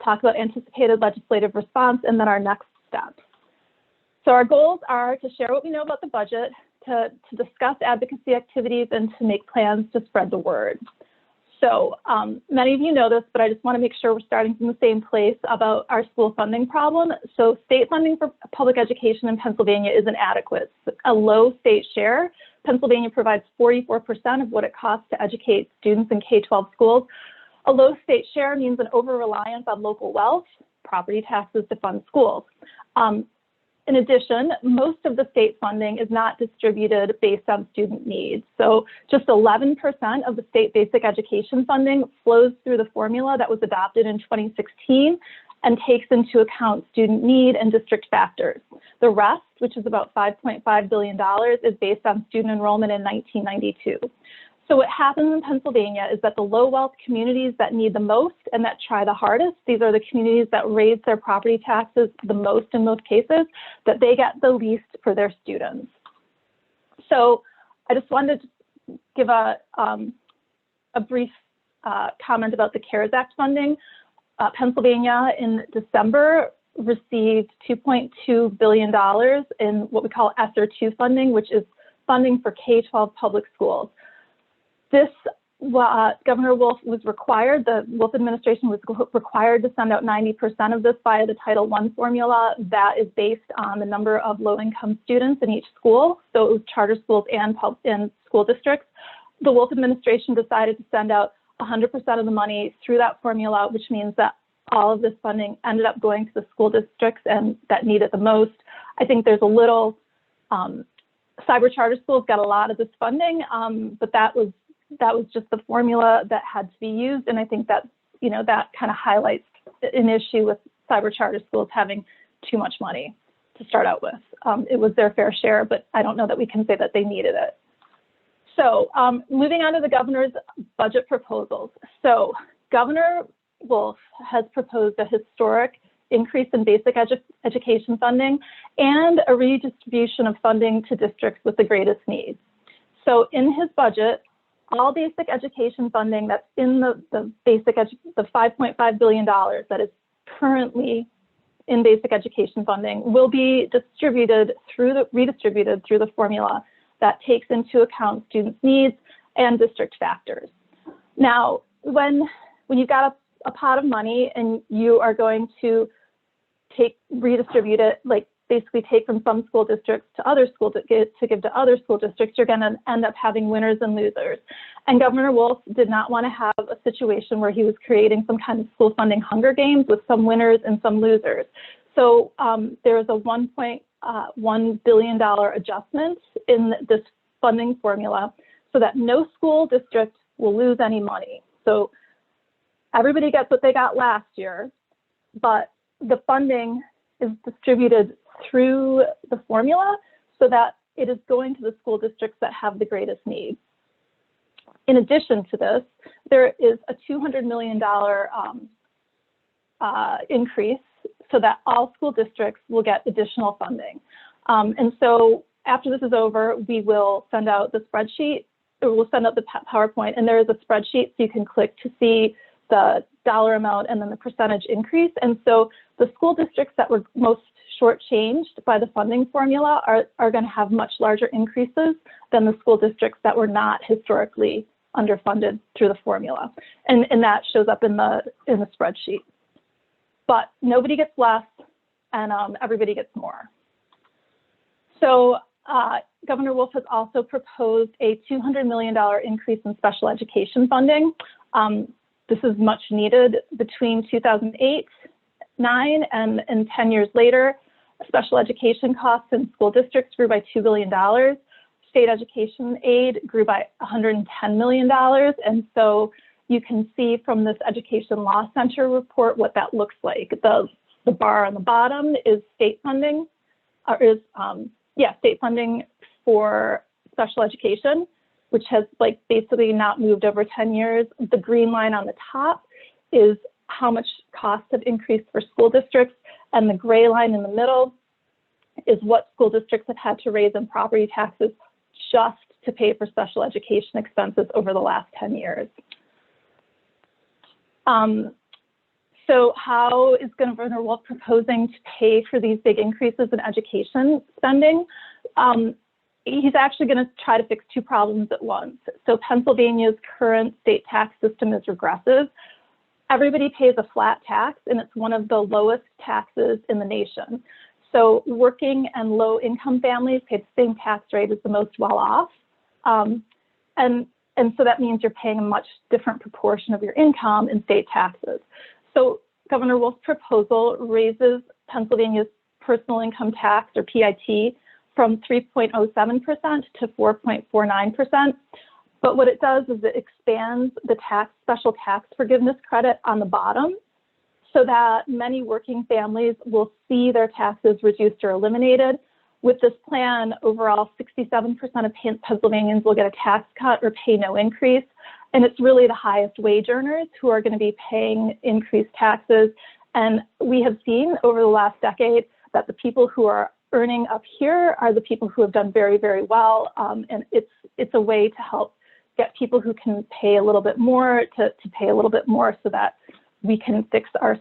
talk about anticipated legislative response, and then our next steps. So our goals are to share what we know about the budget, to discuss advocacy activities, and to make plans to spread the word. So many of you know this, but I just want to make sure we're starting from the same place about our school funding problem. So state funding for public education in Pennsylvania is inadequate. A low state share. Pennsylvania provides 44% of what it costs to educate students in K-12 schools. A low state share means an over-reliance on local wealth, property taxes to fund schools. In addition, most of the state funding is not distributed based on student needs. So just 11% of the state basic education funding flows through the formula that was adopted in 2016 and takes into account student need and district factors. The rest, which is about $5.5 billion, is based on student enrollment in 1992. So what happens in Pennsylvania is that the low wealth communities that need the most and that try the hardest, these are the communities that raise their property taxes the most in most cases, that they get the least for their students. So I just wanted to give a brief comment about the CARES Act funding. Pennsylvania in December received $2.2 billion in what we call ESSER 2 funding, which is funding for K-12 public schools. This, Governor Wolf was required, the Wolf administration was required to send out 90% of this via the Title I formula that is based on the number of low-income students in each school. So it was charter schools and school districts. The Wolf administration decided to send out 100% of the money through that formula, which means that all of this funding ended up going to the school districts and that need it the most. I think there's a little, cyber charter schools got a lot of this funding, but that was just the formula that had to be used. And I think that, you know, that kind of highlights an issue with cyber charter schools having too much money to start out with. It was their fair share, but I don't know that we can say that they needed it. So moving on to the governor's budget proposals. So Governor Wolf has proposed a historic increase in basic education funding and a redistribution of funding to districts with the greatest needs. So in his budget, all basic education funding that's in the $5.5 billion that is currently in basic education funding will be redistributed through the formula that takes into account students' needs and district factors. Now, when you've got a pot of money and you are going to redistribute it, like basically take from some school districts to other schools to give to other school districts, you're going to end up having winners and losers. And Governor Wolf did not want to have a situation where he was creating some kind of school funding Hunger Games with some winners and some losers. So there is a $1.1 billion adjustment in this funding formula so that no school district will lose any money. So everybody gets what they got last year, but the funding is distributed through the formula so that it is going to the school districts that have the greatest needs. In addition to this, there is a $200 million increase so that all school districts will get additional funding. And so after this is over, we will send out the spreadsheet, or we'll send out the PowerPoint, and there is a spreadsheet so you can click to see the dollar amount and then the percentage increase. And so the school districts that were most shortchanged by the funding formula are going to have much larger increases than the school districts that were not historically underfunded through the formula. And that shows up in the spreadsheet. But nobody gets less and everybody gets more. So Governor Wolf has also proposed a $200 million increase in special education funding. This is much needed. Between 2008, 9, and 10 years later, special education costs in school districts grew by $2 billion. State education aid grew by $110 million. And so you can see from this Education Law Center report what that looks like. The bar on the bottom is state funding, state funding for special education, which has basically not moved over 10 years. The green line on the top is how much costs have increased for school districts, and the gray line in the middle is what school districts have had to raise in property taxes just to pay for special education expenses over the last 10 years. So how is Governor Wolf proposing to pay for these big increases in education spending? He's actually going to try to fix two problems at once. So Pennsylvania's current state tax system is regressive. Everybody pays a flat tax, and it's one of the lowest taxes in the nation. So working and low-income families pay the same tax rate as the most well-off. And so that means you're paying a much different proportion of your income in state taxes. So Governor Wolf's proposal raises Pennsylvania's personal income tax, or PIT, from 3.07% to 4.49%. But what it does is it expands the special tax forgiveness credit on the bottom so that many working families will see their taxes reduced or eliminated. With this plan, overall, 67% of Pennsylvanians will get a tax cut or pay no increase. And it's really the highest wage earners who are going to be paying increased taxes. And we have seen over the last decade that the people who are earning up here are the people who have done very, very well. And it's a way to help get people who can pay a little bit more to pay a little bit more so that we can fix our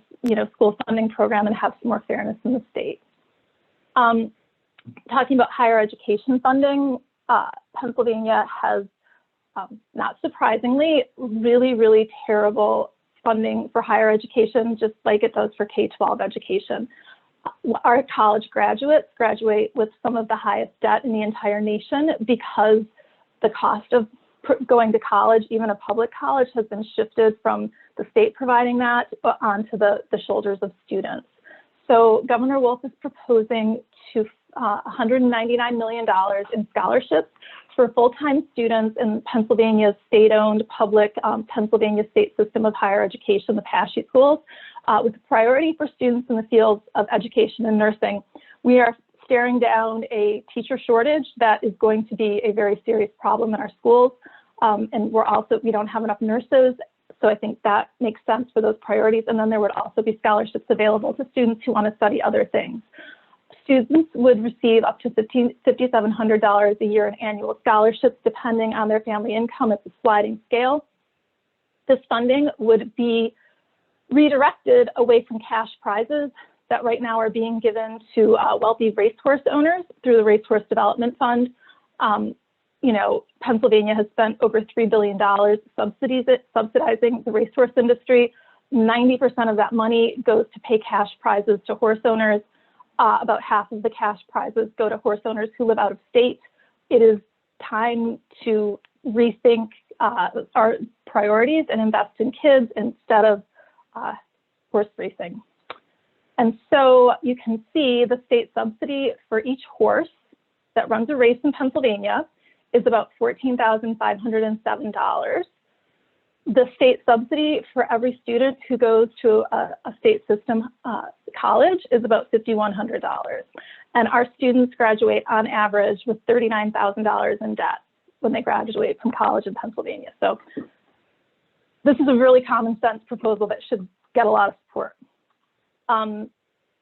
school funding program and have some more fairness in the state. Talking about higher education funding, Pennsylvania has, not surprisingly, really, really terrible funding for higher education, just like it does for K-12 education. Our college graduates graduate with some of the highest debt in the entire nation because the cost of going to college, even a public college, has been shifted from the state providing that onto the shoulders of students. So Governor Wolf is proposing to $199 million in scholarships for full-time students in Pennsylvania's state-owned public Pennsylvania State System of Higher Education, the PASHE schools, with a priority for students in the fields of education and nursing. We are staring down a teacher shortage that is going to be a very serious problem in our schools. And we don't have enough nurses. So I think that makes sense for those priorities. And then there would also be scholarships available to students who want to study other things. Students would receive up to $5,700 a year in annual scholarships, depending on their family income. It's a sliding scale. This funding would be redirected away from cash prizes that right now are being given to wealthy racehorse owners through the Racehorse Development Fund. Pennsylvania has spent over $3 billion subsidizing the racehorse industry. 90% of that money goes to pay cash prizes to horse owners. About half of the cash prizes go to horse owners who live out of state. It is time to rethink our priorities and invest in kids instead of horse racing. And so you can see the state subsidy for each horse that runs a race in Pennsylvania is about $14,507. The state subsidy for every student who goes to a state system college is about $5,100. And our students graduate on average with $39,000 in debt when they graduate from college in Pennsylvania. So this is a really common sense proposal that should get a lot of support.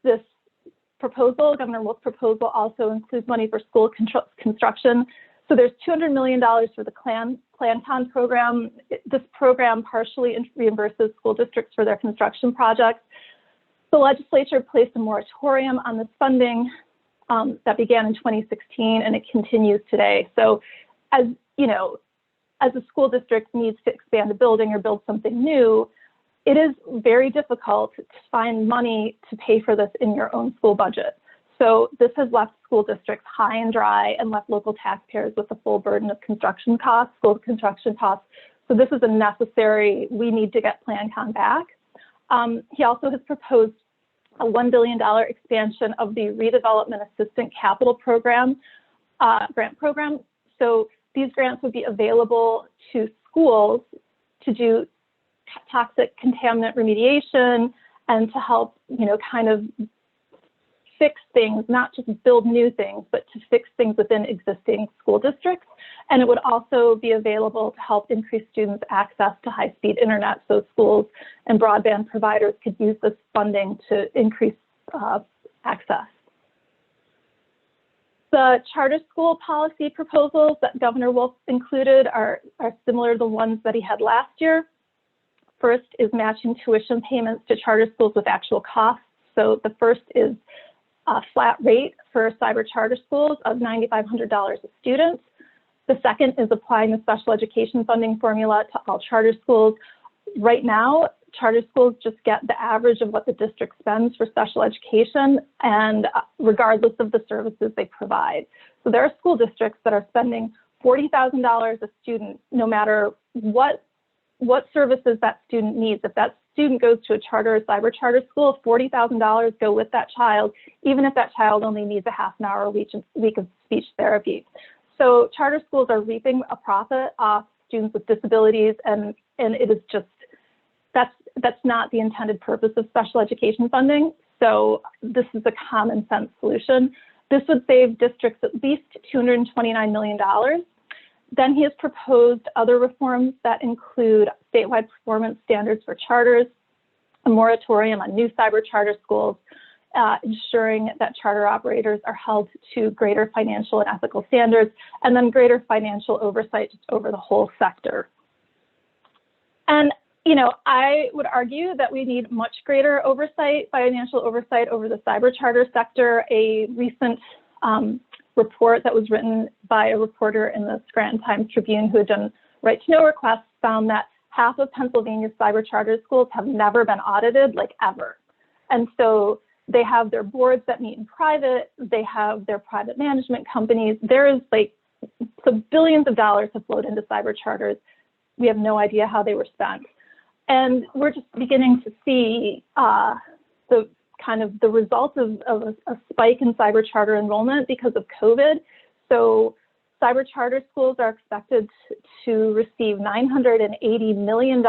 This proposal, Governor Wolf's proposal, also includes money for school construction. So there's $200 million for the ClanCon program. This program partially reimburses school districts for their construction projects. The legislature placed a moratorium on this funding that began in 2016, and it continues today. So as a school district needs to expand a building or build something new, it is very difficult to find money to pay for this in your own school budget. So this has left school districts high and dry and left local taxpayers with the full burden of construction costs, school construction costs. So this is a necessary, we need to get PlanCon back. He also has proposed a $1 billion expansion of the Redevelopment Assistant Capital Program, grant program. So these grants would be available to schools to do toxic contaminant remediation and to help, kind of fix things, not just build new things, but to fix things within existing school districts. And it would also be available to help increase students' access to high-speed internet, so schools and broadband providers could use this funding to increase access. The charter school policy proposals that Governor Wolf included are similar to the ones that he had last year. First is matching tuition payments to charter schools with actual costs. So the first is a flat rate for cyber charter schools of $9,500 a student. The second is applying the special education funding formula to all charter schools. Right now, charter schools just get the average of what the district spends for special education, and regardless of the services they provide. So there are school districts that are spending $40,000 a student, no matter what services that student needs. If that student goes to a charter or cyber charter school, $40,000 go with that child, even if that child only needs a half an hour a week of speech therapy. So charter schools are reaping a profit off students with disabilities, and it is just, that's not the intended purpose of special education funding. So this is a common sense solution. This would save districts at least $229 million. Then he has proposed other reforms that include statewide performance standards for charters, a moratorium on new cyber charter schools, ensuring that charter operators are held to greater financial and ethical standards, and then greater financial oversight over the whole sector. And, you know, I would argue that we need much greater oversight, financial oversight over the cyber charter sector. A recent report that was written by a reporter in the Scranton Times-Tribune who had done right-to-know requests found that half of Pennsylvania's cyber charter schools have never been audited, like ever. And so they have their boards that meet in private, they have their private management companies. There is like, so billions of dollars have flowed into cyber charters. We have no idea how they were spent. And we're just beginning to see the results of a spike in cyber charter enrollment because of COVID. So cyber charter schools are expected to receive $980 million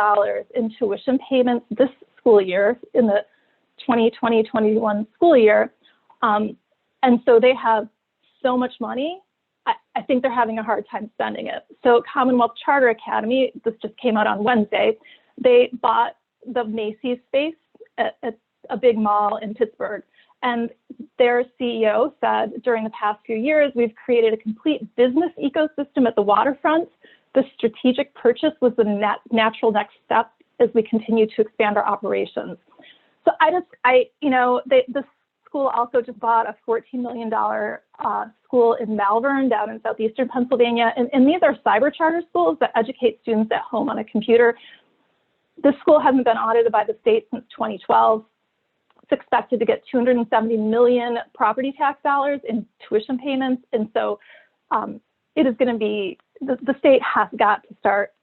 in tuition payments this school year, in the 2020-21 school year. And so they have so much money, I think they're having a hard time spending it. So Commonwealth Charter Academy, this just came out on Wednesday, they bought the Macy's space at a big mall in Pittsburgh. And their CEO said, during the past few years, we've created a complete business ecosystem at the waterfront. The strategic purchase was the natural next step as we continue to expand our operations. So the school also just bought a $14 million school in Malvern down in southeastern Pennsylvania. And these are cyber charter schools that educate students at home on a computer. This school hasn't been audited by the state since 2012. It's expected to get $270 million property tax dollars in tuition payments. And so it is going to be, the state has got to start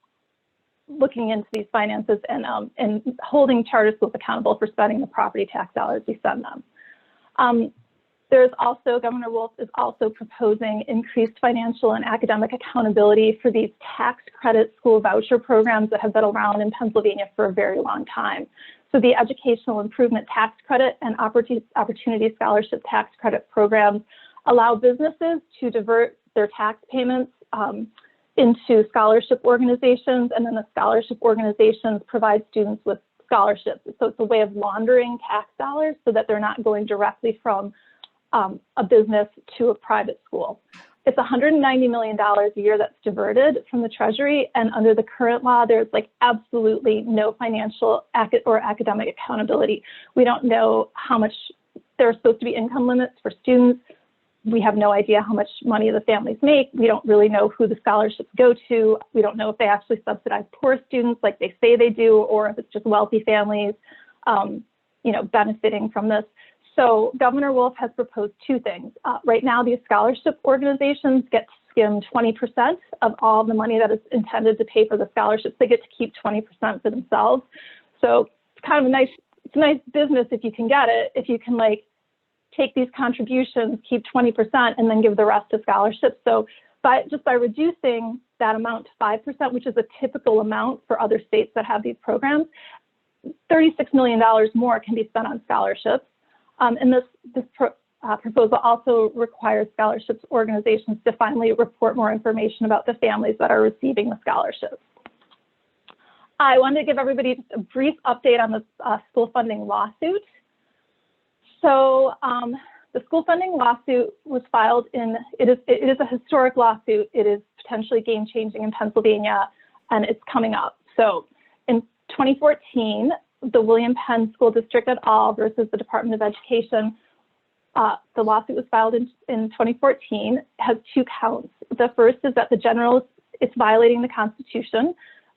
looking into these finances and holding charter schools accountable for spending the property tax dollars we send them. There's also, Governor Wolf is also proposing increased financial and academic accountability for these tax credit school voucher programs that have been around in Pennsylvania for a very long time. So the Educational Improvement Tax Credit and Opportunity Scholarship Tax Credit programs allow businesses to divert their tax payments into scholarship organizations, and then the scholarship organizations provide students with scholarships. So it's a way of laundering tax dollars so that they're not going directly from a business to a private school. It's $190 million a year that's diverted from the Treasury, and under the current law, there's like absolutely no financial or academic accountability. We don't know how much, there are supposed to be income limits for students. We have no idea how much money the families make. We don't really know who the scholarships go to. We don't know if they actually subsidize poor students like they say they do, or if it's just wealthy families, benefiting from this. So Governor Wolf has proposed two things. Right now, these scholarship organizations get to skim 20% of all the money that is intended to pay for the scholarships. They get to keep 20% for themselves. So it's kind of a nice business if you can get it, if you can take these contributions, keep 20%, and then give the rest to scholarships. So by reducing that amount to 5%, which is a typical amount for other states that have these programs, $36 million more can be spent on scholarships. And this proposal also requires scholarships organizations to finally report more information about the families that are receiving the scholarships. I wanted to give everybody just a brief update on the school funding lawsuit. So the school funding lawsuit was filed it is a historic lawsuit. It is potentially game-changing in Pennsylvania, and it's coming up. So in 2014, the William Penn School District et al. Versus the Department of Education, the lawsuit was filed in 2014, has 2 counts. The first is that it's violating the Constitution.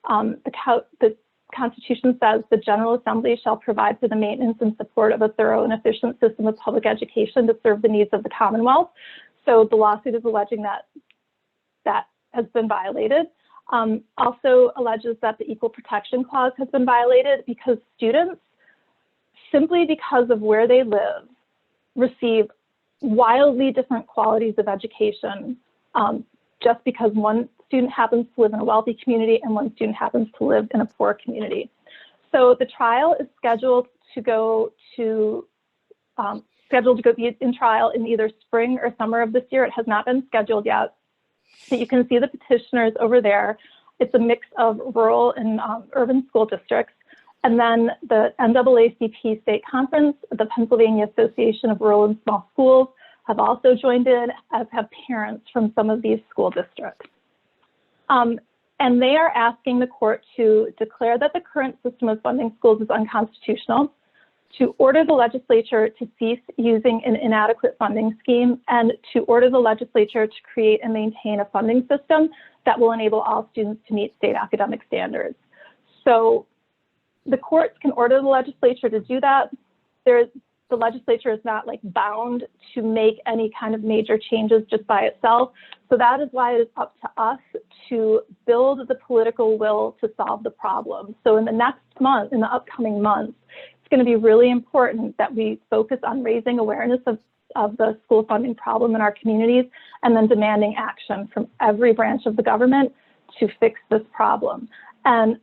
The Constitution says the General Assembly shall provide for the maintenance and support of a thorough and efficient system of public education to serve the needs of the Commonwealth. So the lawsuit is alleging that that has been violated. Also alleges that the Equal Protection Clause has been violated because students, simply because of where they live, receive wildly different qualities of education just because one student happens to live in a wealthy community and one student happens to live in a poor community. So the trial is scheduled to be in trial in either spring or summer of this year. It has not been scheduled yet. So you can see the petitioners over there. It's a mix of rural and urban school districts. And then the NAACP State Conference, the Pennsylvania Association of Rural and Small Schools have also joined in, as have parents from some of these school districts. And they are asking the court to declare that the current system of funding schools is unconstitutional, to order the legislature to cease using an inadequate funding scheme, and to order the legislature to create and maintain a funding system that will enable all students to meet state academic standards. So the courts can order the legislature to do that. The legislature is not bound to make any kind of major changes just by itself. So that is why it is up to us to build the political will to solve the problem. So in the upcoming months, it's going to be really important that we focus on raising awareness of the school funding problem in our communities and then demanding action from every branch of the government to fix this problem. And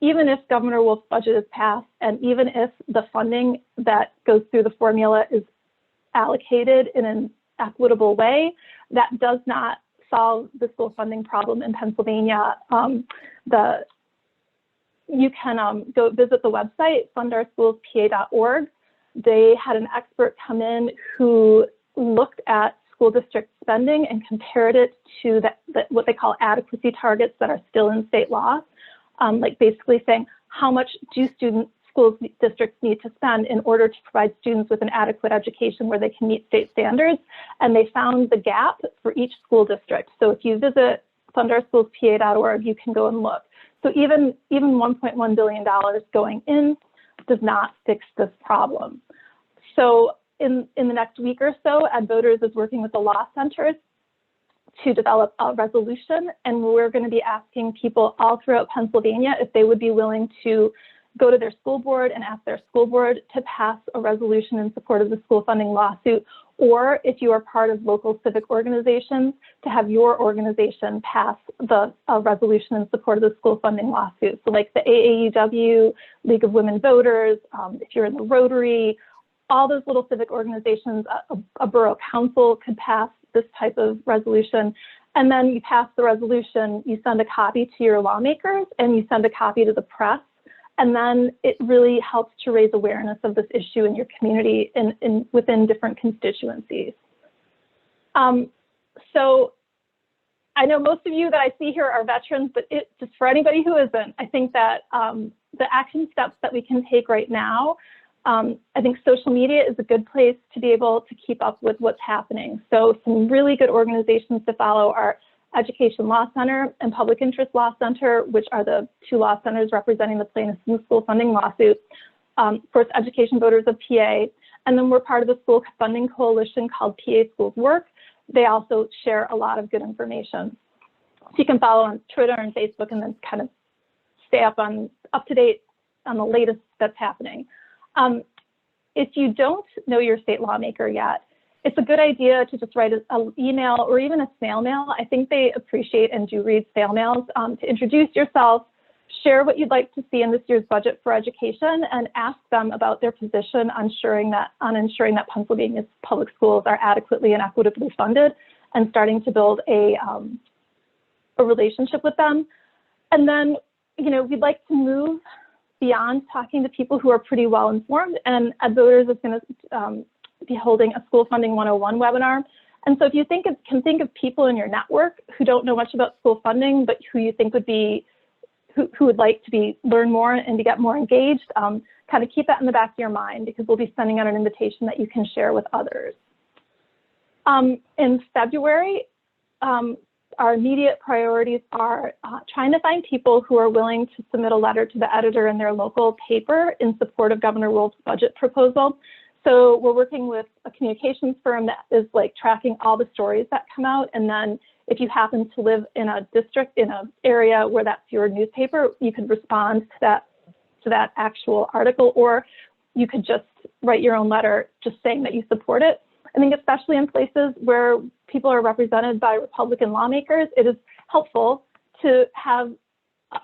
even if Governor Wolf's budget is passed, and even if the funding that goes through the formula is allocated in an equitable way, that does not solve the school funding problem in Pennsylvania. You can go visit the website, fundourschoolspa.org. They had an expert come in who looked at school district spending and compared it to what they call adequacy targets that are still in state law. Basically saying how much do school districts need to spend in order to provide students with an adequate education where they can meet state standards. And they found the gap for each school district. So if you visit fundourschoolspa.org, you can go and look. So even $1.1 billion going in does not fix this problem. So in the next week or so, AdVoters is working with the law centers to develop a resolution, and we're going to be asking people all throughout Pennsylvania if they would be willing to go to their school board and ask their school board to pass a resolution in support of the school funding lawsuit, or if you are part of local civic organizations, to have your organization pass a resolution in support of the school funding lawsuit. So like the AAUW, League of Women Voters, if you're in the Rotary, all those little civic organizations, a borough council could pass this type of resolution. And then you pass the resolution, you send a copy to your lawmakers, and you send a copy to the press. And then it really helps to raise awareness of this issue in your community within different constituencies. So I know most of you that I see here are veterans, but just for anybody who isn't, I think that the action steps that we can take right now, I think social media is a good place to be able to keep up with what's happening. So some really good organizations to follow are Education Law Center and Public Interest Law Center, which are the 2 law centers representing the plaintiffs in the school funding lawsuit. Of course, Education Voters of PA. And then we're part of a school funding coalition called PA Schools Work. They also share a lot of good information. So you can follow on Twitter and Facebook and then kind of stay up to date on the latest that's happening. If you don't know your state lawmaker yet, it's a good idea to just write an email or even a snail mail. I think they appreciate and do read snail mails to introduce yourself, share what you'd like to see in this year's budget for education, and ask them about their position on ensuring that Pennsylvania's public schools are adequately and equitably funded, and starting to build a relationship with them. And then, we'd like to move beyond talking to people who are pretty well informed, and AdVoters is going to be holding a School Funding 101 webinar. And so if you can think of people in your network who don't know much about school funding, but who you think who who would like to learn more and to get more engaged, kind of keep that in the back of your mind, because we'll be sending out an invitation that you can share with others. In February, our immediate priorities are trying to find people who are willing to submit a letter to the editor in their local paper in support of Governor Wolf's budget proposal. So we're working with a communications firm that is like tracking all the stories that come out. And then if you happen to live in a district, in an area where that's your newspaper, you could respond to that actual article, or you could just write your own letter just saying that you support it. I think especially in places where people are represented by Republican lawmakers, it is helpful to have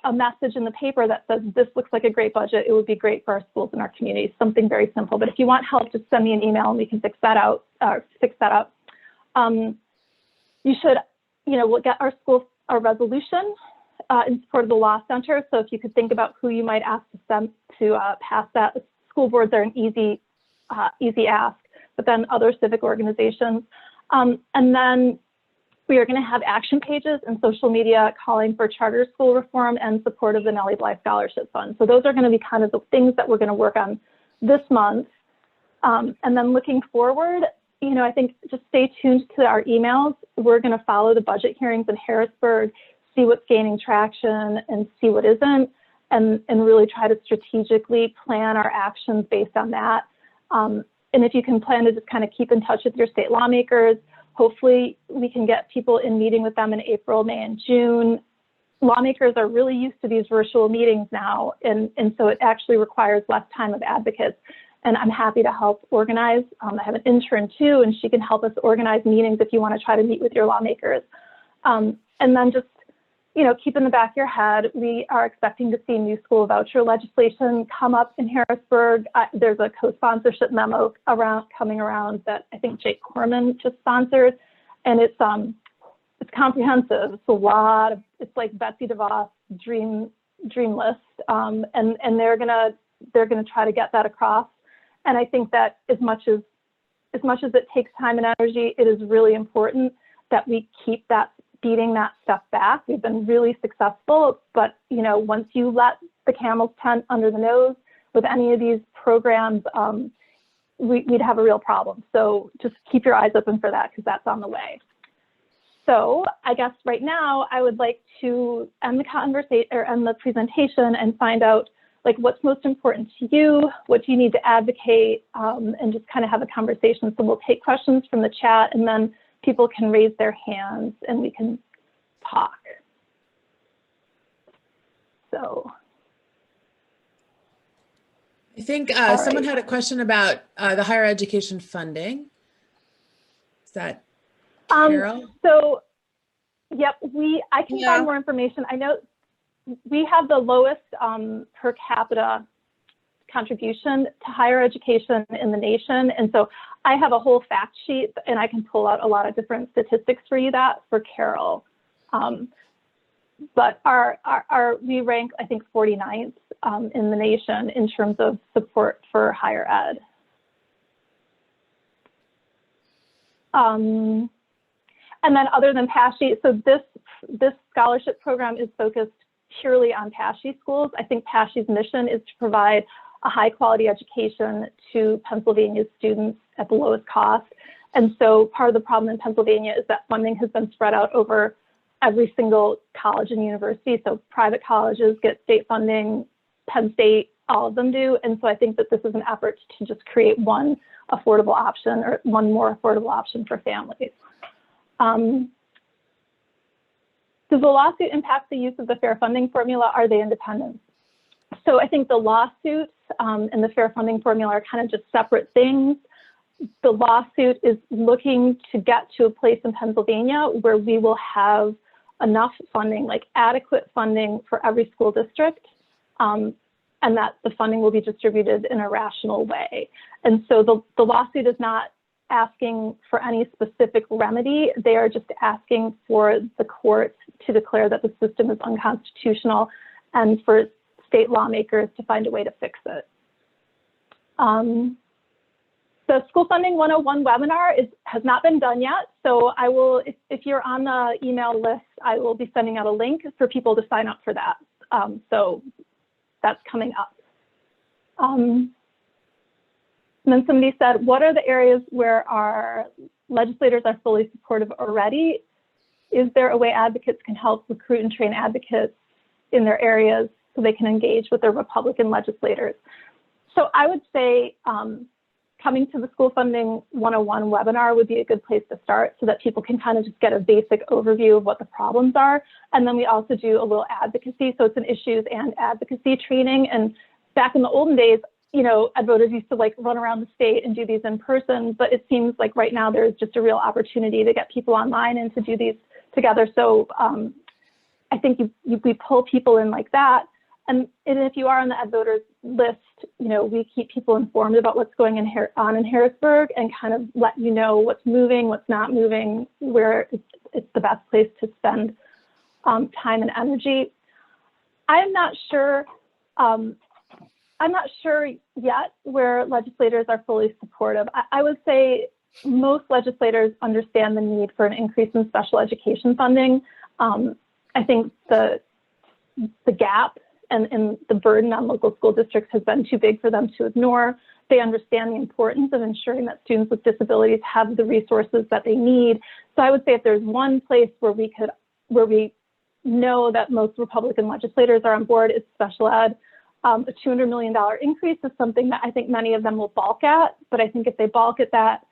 a message in the paper that says, this looks like a great budget. It would be great for our schools and our communities, something very simple. But if you want help, just send me an email and we can fix that out. You should, we'll get our school a resolution in support of the Law Center. So if you could think about who you might ask to pass that. School boards are an easy ask, but then other civic organizations. And then we are going to have action pages and social media calling for charter school reform and support of the Nellie Bly Scholarship Fund. So those are going to be kind of the things that we're going to work on this month. And then looking forward, I think just stay tuned to our emails. We're going to follow the budget hearings in Harrisburg, see what's gaining traction and see what isn't, and really try to strategically plan our actions based on that. And if you can plan to just kind of keep in touch with your state lawmakers, hopefully we can get people in meeting with them in April, May, and June. Lawmakers are really used to these virtual meetings now, and so it actually requires less time of advocates. And I'm happy to help organize. I have an intern too, and she can help us organize meetings if you want to try to meet with your lawmakers. And then just, keep in the back of your head, we are expecting to see new school voucher legislation come up in Harrisburg. There's a co-sponsorship memo coming around that I think Jake Corman just sponsored, and it's comprehensive. It's it's like Betsy DeVos dream list, and they're gonna try to get that across. And I think that as much as it takes time and energy, it is really important that we keep beating that stuff back. We've been really successful, but once you let the camel's tent under the nose with any of these programs, we'd have a real problem. So just keep your eyes open for that, because that's on the way. So I guess right now I would like to end the conversation or end the presentation and find out what's most important to you, what do you need to advocate, and just kind of have a conversation. So we'll take questions from the chat, and then people can raise their hands and we can talk. So. I think someone had a question about the higher education funding. Is that Carol? So, yep, I can find more information. I know we have the lowest per capita contribution to higher education in the nation. And so I have a whole fact sheet, and I can pull out a lot of different statistics for you for Carol. But we rank, I think, 49th in the nation in terms of support for higher ed. And then other than PASHE, so this scholarship program is focused purely on PASHE schools. I think PASHE's mission is to provide a high quality education to Pennsylvania students at the lowest cost. And so part of the problem in Pennsylvania is that funding has been spread out over every single college and university. So private colleges get state funding, Penn State, all of them do. And so I think that this is an effort to just create one affordable option, or one more affordable option for families. Does the lawsuit impact the use of the fair funding formula? Are they independent? So I think the lawsuits and the fair funding formula are kind of just separate things. The lawsuit is looking to get to a place in Pennsylvania where we will have enough funding, like adequate funding for every school district, and that the funding will be distributed in a rational way. And so the lawsuit is not asking for any specific remedy. They are just asking for the court to declare that the system is unconstitutional and for state lawmakers to find a way to fix it. The School Funding 101 webinar has not been done yet, so I will, if you're on the email list, I will be sending out a link for people to sign up for that. So that's coming up. And then somebody said, what are the areas where our legislators are fully supportive already? Is there a way advocates can help recruit and train advocates in their areas so they can engage with their Republican legislators? So I would say coming to the School Funding 101 webinar would be a good place to start so that people can kind of just get a basic overview of what the problems are. And then we also do a little advocacy. So it's an issues and advocacy training. And back in the olden days, you know, ed voters used to like run around the state and do these in person, but it seems like right now there's just a real opportunity to get people online and to do these together. So I think we pull people in like that. And if you are on the ed voters list, you know, we keep people informed about what's going on in Harrisburg and kind of let you know what's moving, what's not moving, where it's the best place to spend time and energy. I'm not sure yet where legislators are fully supportive. I would say most legislators understand the need for an increase in special education funding. I think the gap and the burden on local school districts has been too big for them to ignore. They understand the importance of ensuring that students with disabilities have the resources that they need. So I would say if there's one place where we know that most Republican legislators are on board, it's special ed. A $200 million increase is something that I think many of them will balk at, but I think if they balk at that,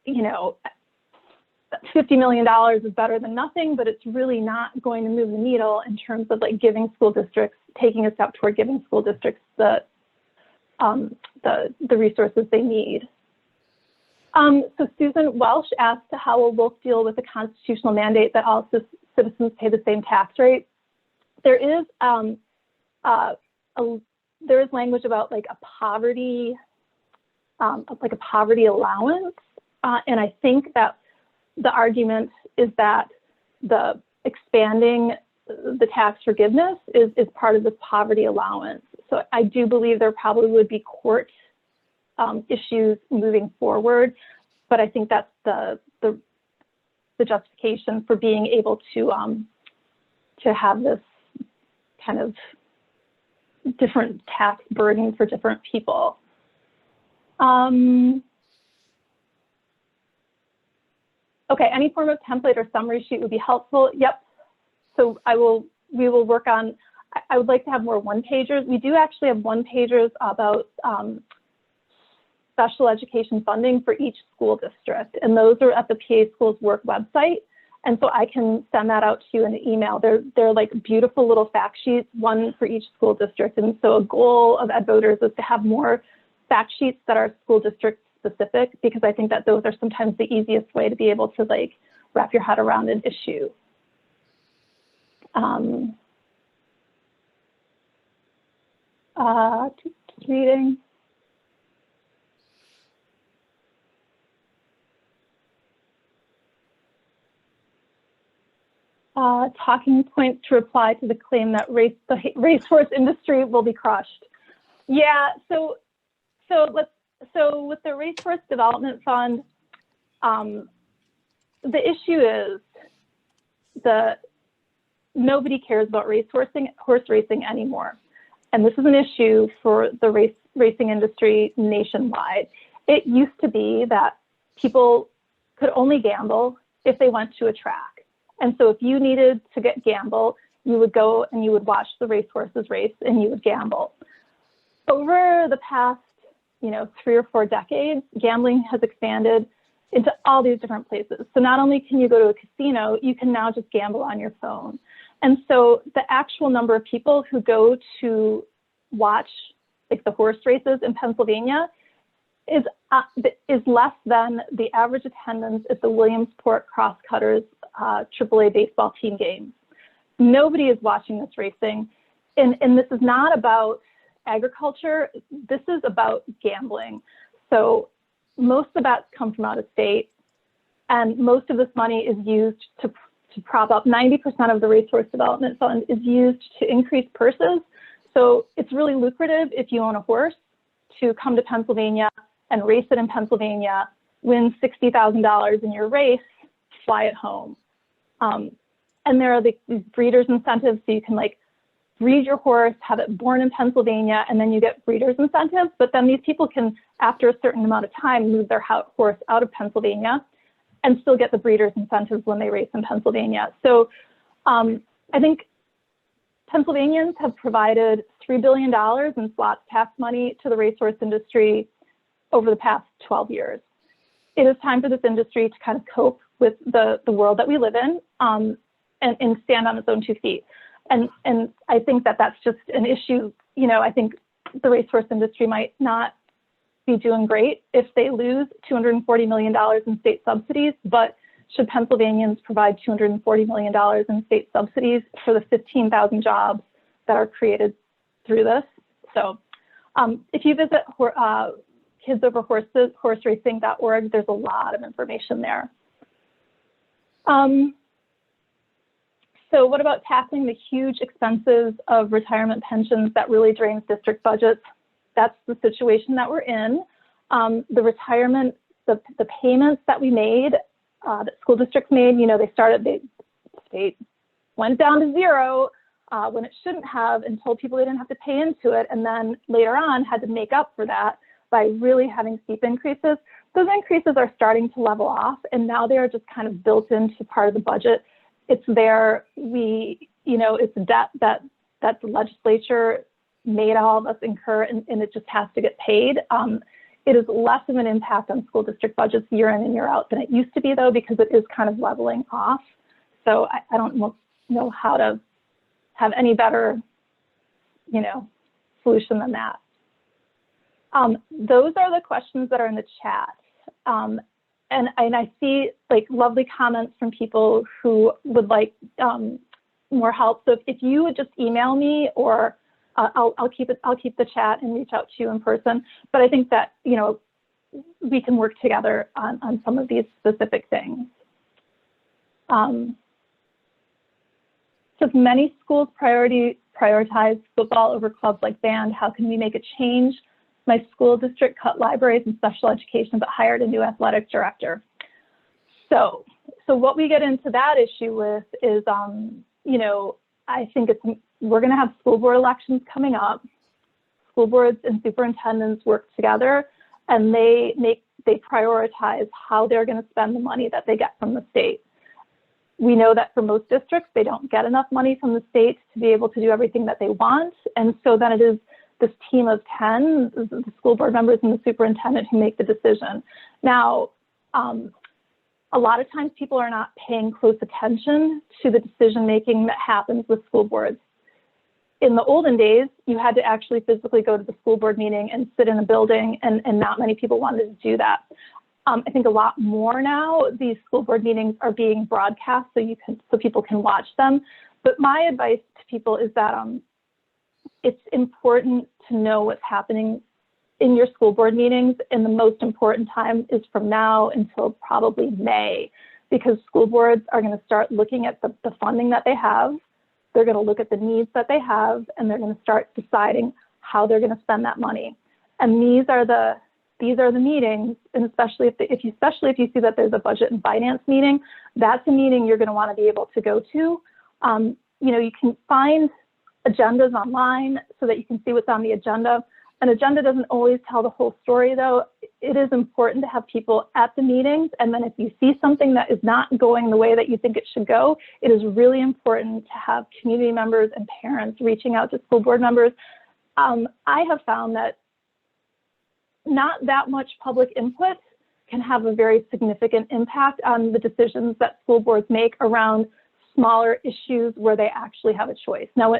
you know, $50 million is better than nothing, but it's really not going to move the needle in terms of like giving school districts, taking a step toward giving school districts the resources they need. So Susan Welsh asked, how will Wolf deal with the constitutional mandate that all citizens pay the same tax rate? There is language about like a poverty allowance, and I think that the argument is that the expanding the tax forgiveness is part of this poverty allowance. So I do believe there probably would be court issues moving forward, but I think that's the justification for being able to have this kind of different tax burden for different people. Okay, any form of template or summary sheet would be helpful. Yep. So we will work on, I would like to have more one-pagers. We do actually have one-pagers about special education funding for each school district. And those are at the PA Schools Work website. And so I can send that out to you in an email. They're like beautiful little fact sheets, one for each school district. And so a goal of ed voters is to have more fact sheets that are school district specific, because I think that those are sometimes the easiest way to be able to like wrap your head around an issue. Just reading. Talking points to reply to the claim that the racehorse industry will be crushed. Yeah, so with the Racehorse Development Fund, the issue is nobody cares about horse racing anymore. And this is an issue for the racing industry nationwide. It used to be that people could only gamble if they went to a track. And so if you needed to gamble, you would go and you would watch the racehorses race and you would gamble. Over the past 3 or 4 decades, gambling has expanded into all these different places. So not only can you go to a casino, you can now just gamble on your phone. And so the actual number of people who go to watch like the horse races in Pennsylvania is less than the average attendance at the Williamsport Crosscutters AAA baseball team games. Nobody is watching this racing. And this is not about agriculture. This is about gambling. So most of that come from out of state, and most of this money is used to prop up. 90% of the Racehorse Development Fund is used to increase purses. So it's really lucrative if you own a horse to come to Pennsylvania and race it in Pennsylvania, win $60,000 in your race, fly it home. And there are these breeders' incentives, so you can like breed your horse, have it born in Pennsylvania, and then you get breeders' incentives. But then these people can, after a certain amount of time, move their horse out of Pennsylvania and still get the breeders' incentives when they race in Pennsylvania. So I think Pennsylvanians have provided $3 billion in slots tax money to the racehorse industry over the past 12 years. It is time for this industry to kind of cope with the world that we live in and stand on its own 2 feet. And I think that that's just an issue. You know, I think the racehorse industry might not be doing great if they lose $240 million in state subsidies, but should Pennsylvanians provide $240 million in state subsidies for the 15,000 jobs that are created through this? So if you visit kidsoverhorseracing.org, there's a lot of information there. So what about tackling the huge expenses of retirement pensions that really drains district budgets? That's the situation that we're in. The retirement, the payments that we made, that school districts made, you know, the state went down to zero when it shouldn't have, and told people they didn't have to pay into it, and then later on had to make up for that by really having steep increases. Those increases are starting to level off, and now they are just kind of built into part of the budget. It's there. It's a debt that the legislature made all of us incur, and it just has to get paid. It is less of an impact on school district budgets year in and year out than it used to be, though, because it is kind of leveling off. So I don't know how to have any better, solution than that. Those are the questions that are in the chat. And I see like lovely comments from people who would like more help. So if you would just email me, or I'll keep the chat and reach out to you in person. But I think that we can work together on some of these specific things. So if many schools prioritize football over clubs like band, how can we make a change? My school district cut libraries and special education, but hired a new athletic director. So what we get into that issue with is, I think we're going to have school board elections coming up. School boards and superintendents work together, and they prioritize how they're going to spend the money that they get from the state. We know that for most districts, they don't get enough money from the state to be able to do everything that they want, and so then it is this team of 10, the school board members and the superintendent, who make the decision. Now, a lot of times people are not paying close attention to the decision-making that happens with school boards. In the olden days, you had to actually physically go to the school board meeting and sit in a building, and not many people wanted to do that. I think a lot more now, these school board meetings are being broadcast so people can watch them. But my advice to people is that it's important to know what's happening in your school board meetings, and the most important time is from now until probably May, because school boards are going to start looking at the funding that they have. They're going to look at the needs that they have, and they're going to start deciding how they're going to spend that money. And these are the meetings, and especially if you see that there's a budget and finance meeting, that's a meeting you're going to want to be able to go to. You can find agendas online so that you can see what's on the agenda. An agenda doesn't always tell the whole story, though. It is important to have people at the meetings, and then if you see something that is not going the way that you think it should go, it is really important to have community members and parents reaching out to school board members. I have found that not that much public input can have a very significant impact on the decisions that school boards make around smaller issues where they actually have a choice. Now,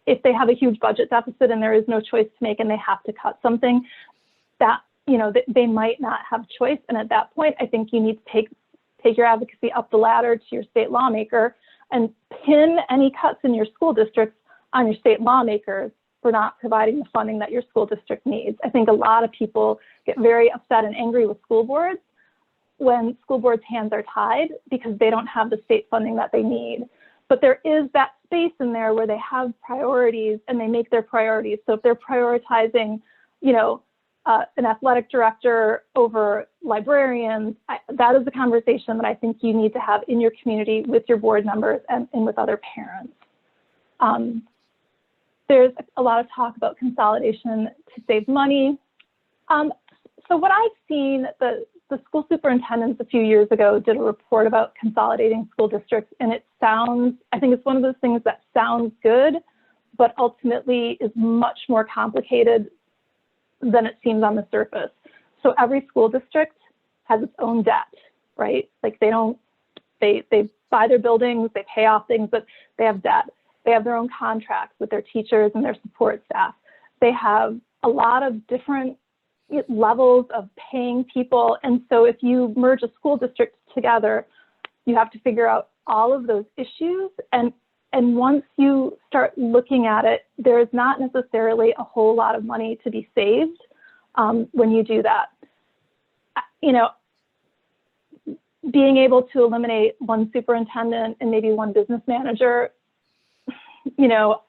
if they have a huge budget deficit and there is no choice to make and they have to cut something, that they might not have choice. And at that point, I think you need to take your advocacy up the ladder to your state lawmaker and pin any cuts in your school districts on your state lawmakers for not providing the funding that your school district needs. I think a lot of people get very upset and angry with school boards when school boards' hands are tied because they don't have the state funding that they need. But there is that space in there where they have priorities and they make their priorities. So if they're prioritizing, an athletic director over librarians, that is a conversation that I think you need to have in your community with your board members and with other parents. There's a lot of talk about consolidation to save money. So what I've seen, the school superintendents a few years ago did a report about consolidating school districts, and it sounds, I think it's one of those things that sounds good, but ultimately is much more complicated than it seems on the surface. So every school district has its own debt, right? Like they buy their buildings, they pay off things, but they have debt. They have their own contracts with their teachers and their support staff. They have a lot of different levels of paying people. And so if you merge a school district together, you have to figure out all of those issues. And once you start looking at it, there's not necessarily a whole lot of money to be saved when you do that. You know, being able to eliminate one superintendent and maybe one business manager, you know,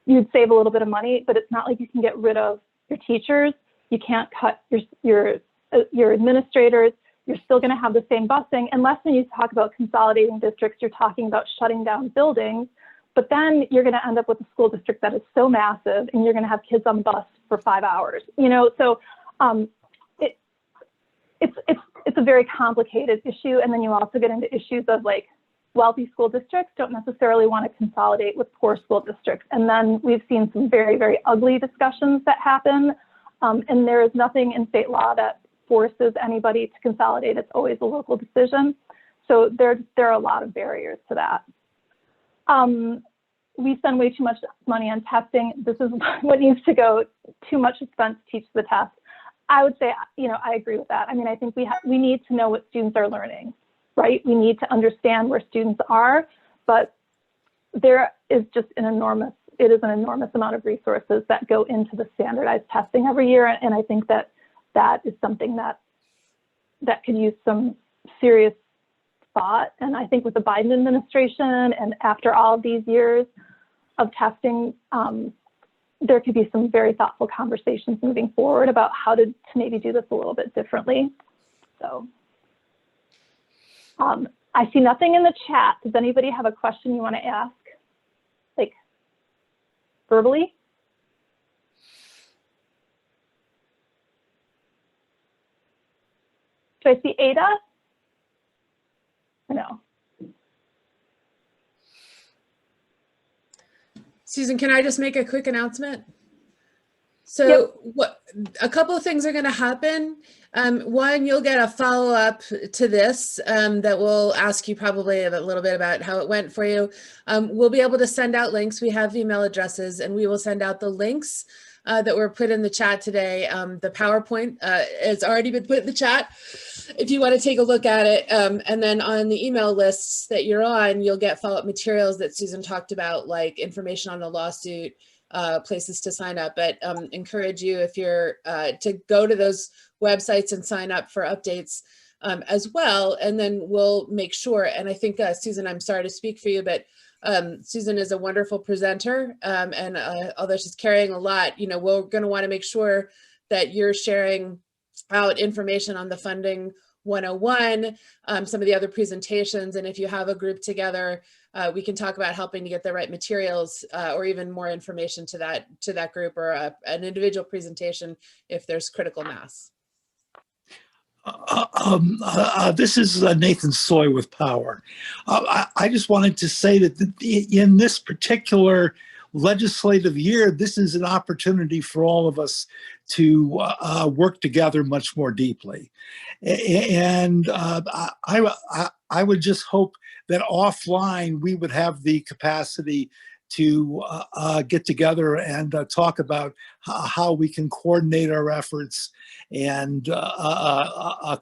you'd save a little bit of money, but it's not like you can get rid of your teachers. You can't cut your administrators. You're still going to have the same busing, unless when you talk about consolidating districts, you're talking about shutting down buildings. But then you're going to end up with a school district that is so massive, and you're going to have kids on the bus for 5 hours. You know, so it's a very complicated issue. And then you also get into issues of like, wealthy school districts don't necessarily want to consolidate with poor school districts. And then we've seen some very, very ugly discussions that happen. And there is nothing in state law that forces anybody to consolidate. It's always a local decision. So there are a lot of barriers to that. We spend way too much money on testing. This is what needs to go. Too much is spent to teach the test. I would say, you know, I agree with that. I mean, I think we need to know what students are learning. Right? We need to understand where students are, but there is just an enormous amount of resources that go into the standardized testing every year. And I think that is something that could use some serious thought. And I think with the Biden administration and after all of these years of testing, there could be some very thoughtful conversations moving forward about how to maybe do this a little bit differently. So. I see nothing in the chat. Does anybody have a question you want to ask? Like verbally? Do I see Ada? No. Susan, can I just make a quick announcement? So yep. A couple of things are going to happen. One, you'll get a follow-up to this that will ask you probably a little bit about how it went for you. We'll be able to send out links. We have email addresses, and we will send out the links that were put in the chat today. The PowerPoint has already been put in the chat if you want to take a look at it. And then on the email lists that you're on, you'll get follow-up materials that Susan talked about, like information on the lawsuit, places to sign up, but encourage you, if you're to go to those websites and sign up for updates as well. And then we'll make sure, and I think Susan, I'm sorry to speak for you, but Susan is a wonderful presenter, and although she's carrying a lot, you know, we're going to want to make sure that you're sharing out information on the Funding 101, some of the other presentations, and if you have a group together, we can talk about helping to get the right materials or even more information to that group, or an individual presentation if there's critical mass. This is Nathan Soy with Power. I just wanted to say that in this particular legislative year, this is an opportunity for all of us to work together much more deeply. And I would just hope that offline we would have the capacity to get together and talk about how we can coordinate our efforts and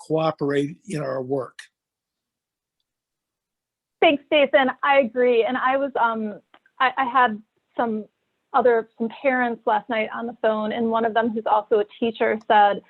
cooperate in our work. Thanks, Nathan. I agree. And I was, I had some parents last night on the phone, and one of them, who's also a teacher, said,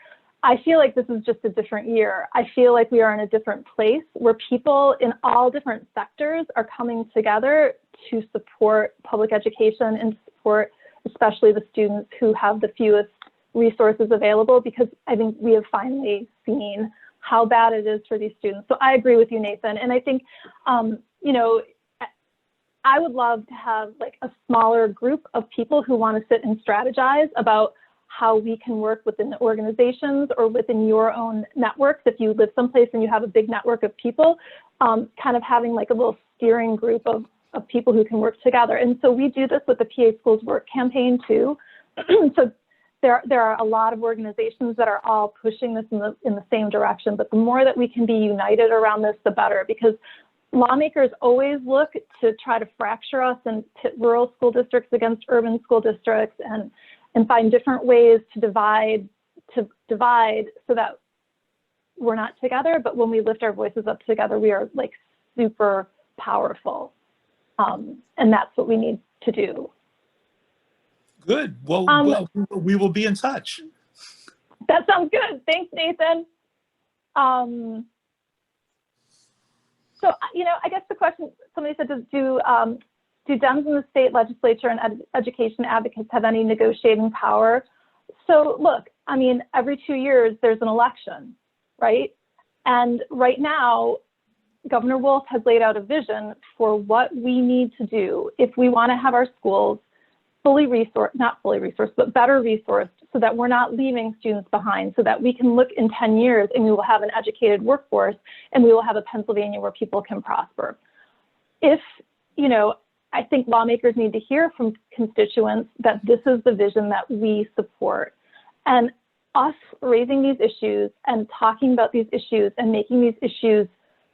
I feel like this is just a different year. I feel like we are in a different place where people in all different sectors are coming together to support public education and support especially the students who have the fewest resources available, because I think we have finally seen how bad it is for these students. So I agree with you, Nathan. And I think, you know, I would love to have like a smaller group of people who want to sit and strategize about how we can work within the organizations or within your own networks. If you live someplace and you have a big network of people, kind of having like a little steering group of people who can work together. And so we do this with the PA Schools Work campaign too. So there are a lot of organizations that are all pushing this in the same direction, but the more that we can be united around this, the better, because lawmakers always look to try to fracture us and pit rural school districts against urban school districts and find different ways to divide so that we're not together. But when we lift our voices up together, we are like super powerful. And that's what we need to do. Good. Well, we will be in touch. That sounds good. Thanks, Nathan. So, you know, I guess the question, somebody said, do Dems in the state legislature and education advocates have any negotiating power? So look, I mean, every 2 years there's an election, right? And right now, Governor Wolf has laid out a vision for what we need to do if we want to have our schools fully resourced, not fully resourced, but better resourced, so that we're not leaving students behind, so that we can look in 10 years and we will have an educated workforce and we will have a Pennsylvania where people can prosper. If, you know, I think lawmakers need to hear from constituents that this is the vision that we support. And us raising these issues and talking about these issues and making these issues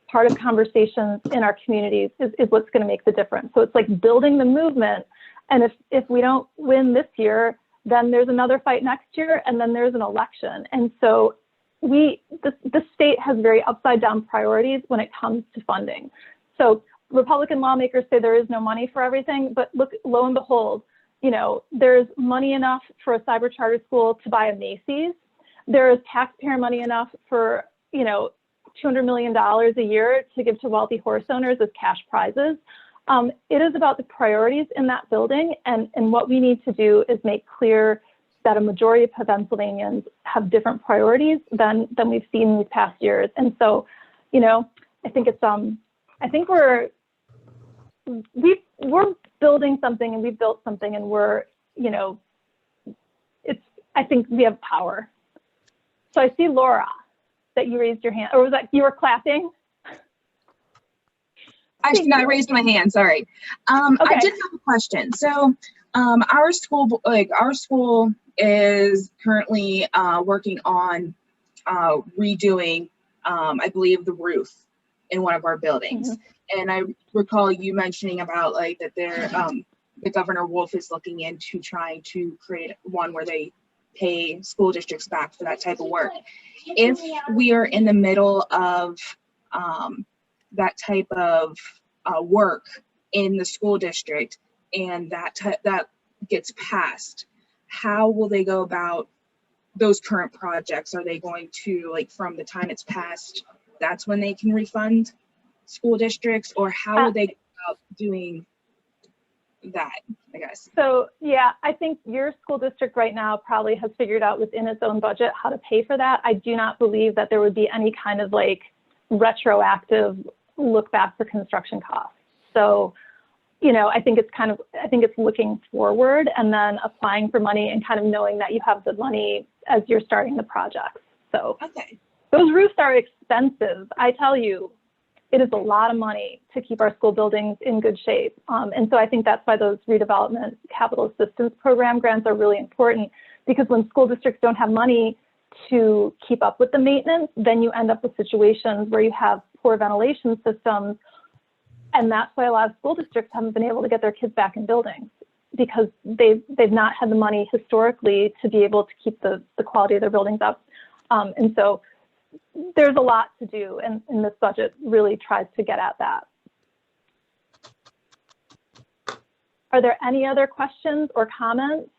part of conversations in our communities is what's going to make the difference. So it's like building the movement. And if we don't win this year, then there's another fight next year, and then there's an election. And so the state has very upside down priorities when it comes to funding. So Republican lawmakers say there is no money for everything, but look, lo and behold, you know, there's money enough for a cyber charter school to buy a Macy's. There is taxpayer money enough for, you know, $200 million a year to give to wealthy horse owners as cash prizes. It is about the priorities in that building, and what we need to do is make clear that a majority of Pennsylvanians have different priorities than we've seen in these past years. And so, you know, I think it's I think we're building something, and we've built something, and we're, you know, I think we have power. So I see, Laura, that you raised your hand, or was that you were clapping? I raised my hand, sorry. Okay. I did have a question. So our school is currently working on redoing, I believe, the roof in one of our buildings. Mm-hmm. And I recall you mentioning about like that the Governor Wolf is looking into trying to create one where they pay school districts back for that type of work. If we are in the middle of that type of work in the school district and that gets passed, how will they go about those current projects? Are they going to, like, from the time it's passed, that's when they can refund school districts, or how will they go about doing that, I guess? So yeah, I think your school district right now probably has figured out within its own budget how to pay for that. I do not believe that there would be any kind of like retroactive look back for construction costs. So, you know, I think it's looking forward and then applying for money and kind of knowing that you have the money as you're starting the projects. So okay. Those roofs are expensive. I tell you, it is a lot of money to keep our school buildings in good shape. And so I think that's why those redevelopment capital assistance program grants are really important, because when school districts don't have money to keep up with the maintenance, then you end up with situations where you have poor ventilation systems. And that's why a lot of school districts haven't been able to get their kids back in buildings, because they've not had the money historically to be able to keep the quality of their buildings up. And so there's a lot to do, and this budget really tries to get at that. Are there any other questions or comments?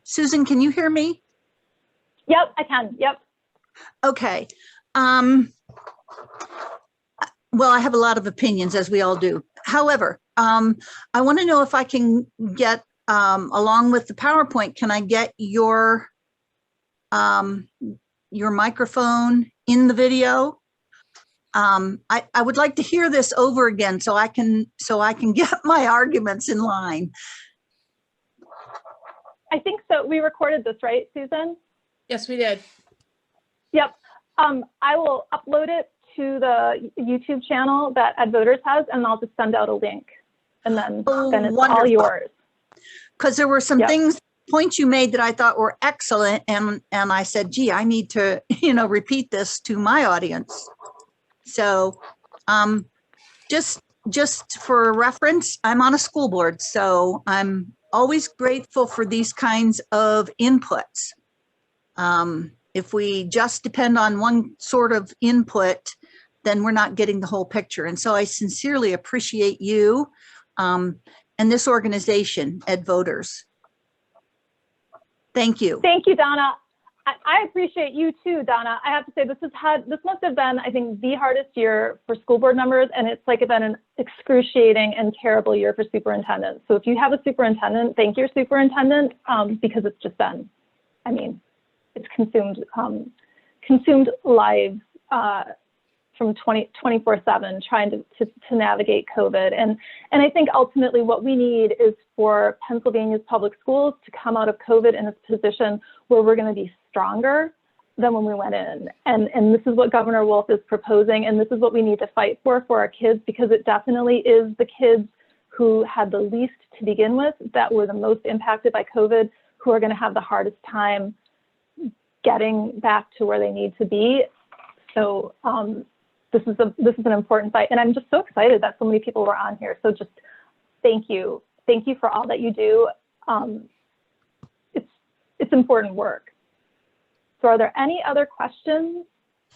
Susan, can you hear me? Yep, I can. Yep. Okay. Well, I have a lot of opinions, as we all do. However, I want to know if I can get, along with the PowerPoint, can I get your microphone in the video? I would like to hear this over again so I can get my arguments in line. I think so. We recorded this, right, Susan? Yes, we did. Yep. I will upload it to the YouTube channel that EdVoters has, and I'll just send out a link, and then it's wonderful. all yours. Because there were some Yep. points you made that I thought were excellent, and I said, gee, I need to, repeat this to my audience. So just for reference, I'm on a school board, so I'm always grateful for these kinds of inputs. If we just depend on one sort of input, then we're not getting the whole picture. And so I sincerely appreciate you and this organization, EdVoters. Thank you. Thank you, Donna. I appreciate you too, Donna. I have to say this must have been, I think, the hardest year for school board members, and it's like been an excruciating and terrible year for superintendents. So if you have a superintendent, thank your superintendent, because it's just been, I mean, it's consumed lives from 24/7 trying to navigate COVID. And I think ultimately what we need is for Pennsylvania's public schools to come out of COVID in a position where we're going to be stronger than when we went in. And this is what Governor Wolf is proposing. And this is what we need to fight for our kids, because it definitely is the kids who had the least to begin with that were the most impacted by COVID, who are going to have the hardest time getting back to where they need to be. So this is an important fight, and I'm just so excited that so many people were on here. So just thank you for all that you do. It's important work. So are there any other questions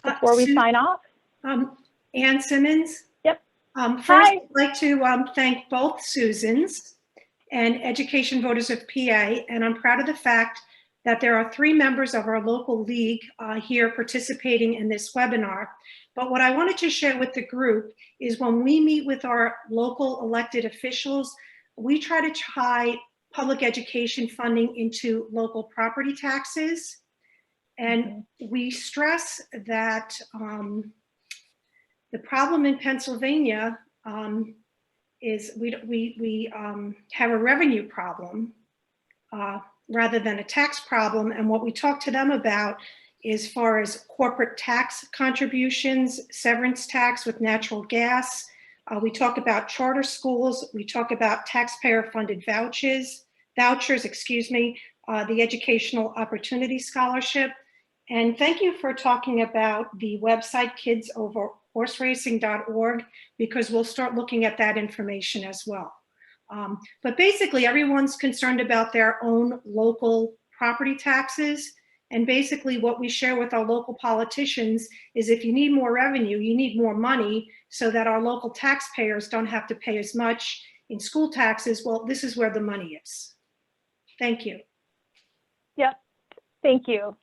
before we sign off? Ann Simmons. Yep. First, Hi. I'd like to thank both Susans and Education Voters of PA, and I'm proud of the fact that there are 3 members of our local league here participating in this webinar. But what I wanted to share with the group is when we meet with our local elected officials, we try to tie public education funding into local property taxes. And we stress that the problem in Pennsylvania is we have a revenue problem rather than a tax problem. And what we talk to them about as far as corporate tax contributions, severance tax with natural gas. We talk about charter schools. We talk about taxpayer-funded vouchers, the Educational Opportunity Scholarship. And thank you for talking about the website kidsoverhorseracing.org, because we'll start looking at that information as well. But basically, everyone's concerned about their own local property taxes. And basically what we share with our local politicians is if you need more revenue, you need more money so that our local taxpayers don't have to pay as much in school taxes. Well, this is where the money is. Thank you. Yep, thank you.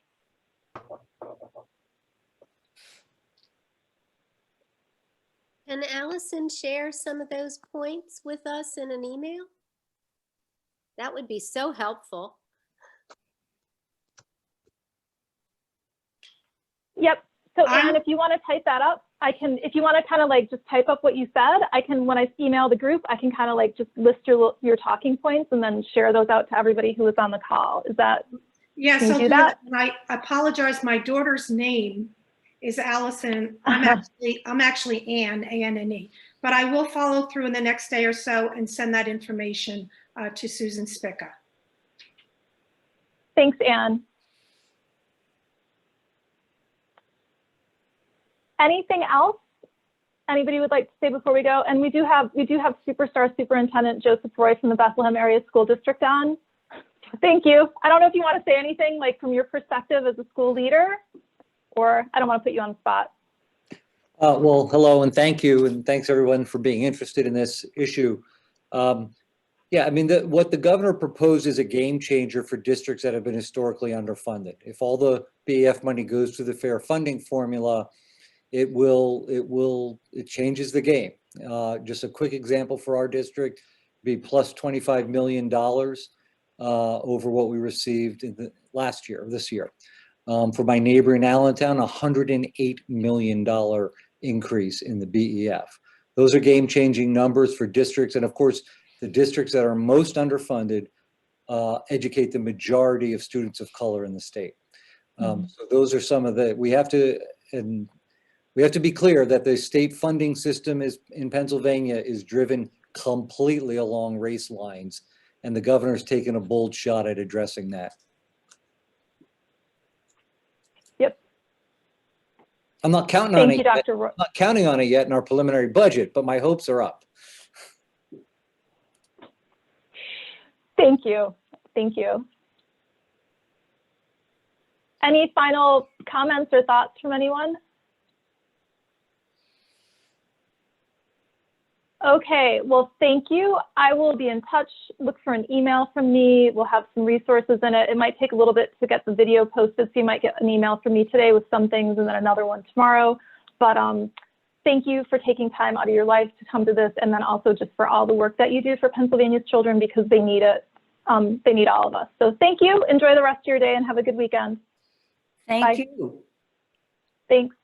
Can Allison share some of those points with us in an email? That would be so helpful. Yep. So Anne, if you want to type that up, I can, if you want to kind of like just type up what you said, I can, when I email the group, I can kind of like just list your talking points and then share those out to everybody who was on the call. Is that? Yes, I'll do that. I apologize. My daughter's name is Allison. I'm actually Anne, A-N-N-E. But I will follow through in the next day or so and send that information to Susan Spica. Thanks, Anne. Anything else anybody would like to say before we go? And we do have Superstar Superintendent Joseph Roy from the Bethlehem Area School District on. Thank you. I don't know if you want to say anything like from your perspective as a school leader, or I don't want to put you on the spot. Well, hello and thank you, and thanks everyone for being interested in this issue. Yeah, I mean, what the governor proposed is a game changer for districts that have been historically underfunded. If all the BAF money goes through the fair funding formula, it changes the game. Just a quick example for our district, be plus $25 million over what we received in the this year. For my neighbor in Allentown, $108 million increase in the BEF. Those are game-changing numbers for districts, and of course, the districts that are most underfunded educate the majority of students of color in the state. So those are some of the, we have to be clear that the state funding system in Pennsylvania is driven completely along race lines, and the governor's taken a bold shot at addressing that. Yep. I'm not counting on it. Thank you, Dr. I'm not counting on it yet in our preliminary budget, but my hopes are up. Thank you. Thank you. Any final comments or thoughts from anyone? Okay, well, thank you. I will be in touch. Look for an email from me. We'll have some resources in it. It might take a little bit to get the video posted, so you might get an email from me today with some things and then another one tomorrow. But thank you for taking time out of your life to come to this, and then also just for all the work that you do for Pennsylvania's children, because they need it. They need all of us. So thank you. Enjoy the rest of your day and have a good weekend. Thank Bye. you. Thanks.